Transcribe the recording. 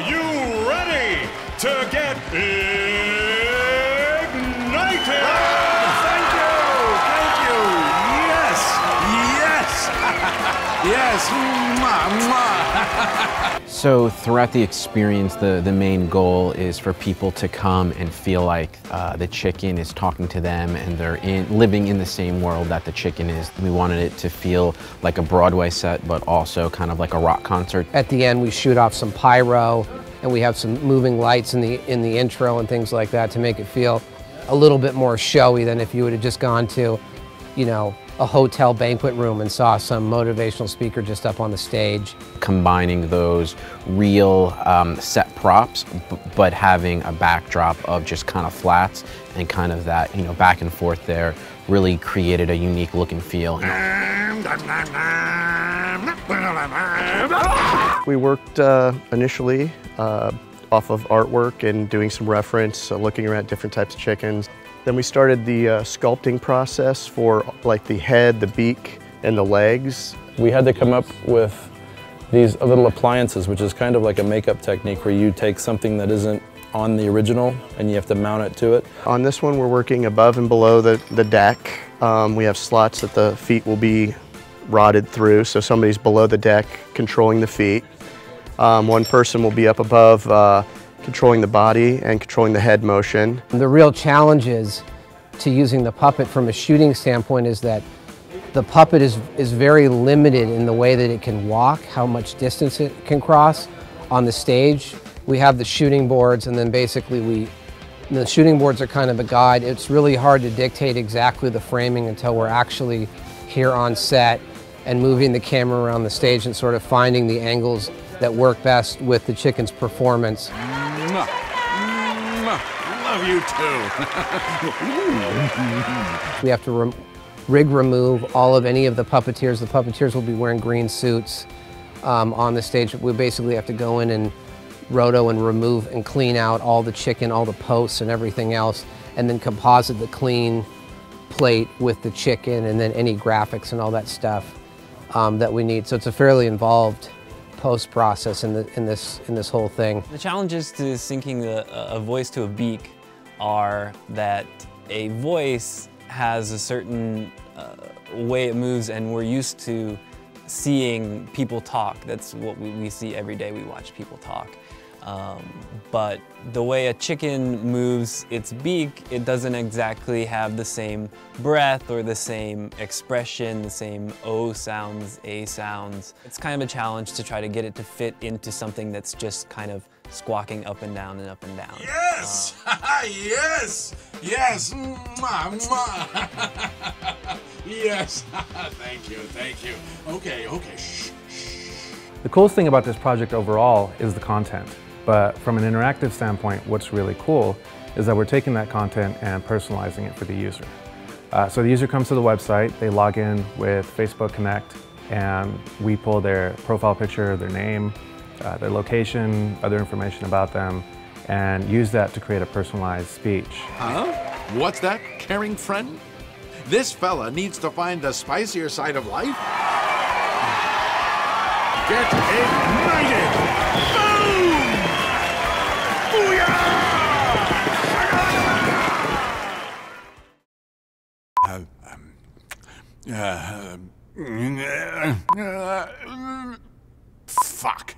you ready to get ignited? Thank you. Yes. Yes. So throughout the experience, the main goal is for people to come and feel like the chicken is talking to them and they're living in the same world that the chicken is. We wanted it to feel like a Broadway set, but also kind of like a rock concert. At the end, we shoot off some pyro and we have some moving lights in the intro and things like that to make it feel a little bit more showy than if you would have just gone to, you know, a hotel banquet room and saw some motivational speaker just up on the stage. Combining those real set props, but having a backdrop of just kind of flats and kind of that, you know, back and forth there really created a unique look and feel. We worked initially off of artwork and doing some reference, looking around different types of chickens. Then we started the sculpting process for like the head, the beak, and the legs. We had to come up with these little appliances, which is kind of like a makeup technique where you take something that isn't on the original and you have to mount it to it. On this one, we're working above and below the deck. We have slots that the feet will be rotted through, so somebody's below the deck controlling the feet. One person will be up above controlling the body and controlling the head motion. The real challenges to using the puppet from a shooting standpoint is that the puppet is very limited in the way that it can walk, how much distance it can cross. On the stage, we have the shooting boards, and then basically the shooting boards are kind of a guide. It's really hard to dictate exactly the framing until we're actually here on set and moving the camera around the stage and sort of finding the angles that work best with the chicken's performance. Love you too. We have to rig remove all of any of the puppeteers. The puppeteers will be wearing green suits on the stage. We basically have to go in and roto and remove and clean out all the chicken, all the posts and everything else, and then composite the clean plate with the chicken and then any graphics and all that stuff that we need. So it's a fairly involved post-process in this whole thing. The challenges to syncing a voice to a beak are that a voice has a certain way it moves, and we're used to seeing people talk. That's what we see every day. We watch people talk. But the way a chicken moves its beak, it doesn't exactly have the same breath or the same expression, the same O sounds, A sounds. It's kind of a challenge to try to get it to fit into something that's just kind of squawking up and down and up and down. Yes! Yes! Yes! Mwah, mwah. Yes! Thank you. Okay. Shh. The coolest thing about this project overall is the content. But from an interactive standpoint, what's really cool is that we're taking that content and personalizing it for the user. So the user comes to the website, they log in with Facebook Connect, and we pull their profile picture, their name, their location, other information about them, and use that to create a personalized speech. Huh? What's that, caring friend? This fella needs to find the spicier side of life. Get ignited! Boom! Fuck.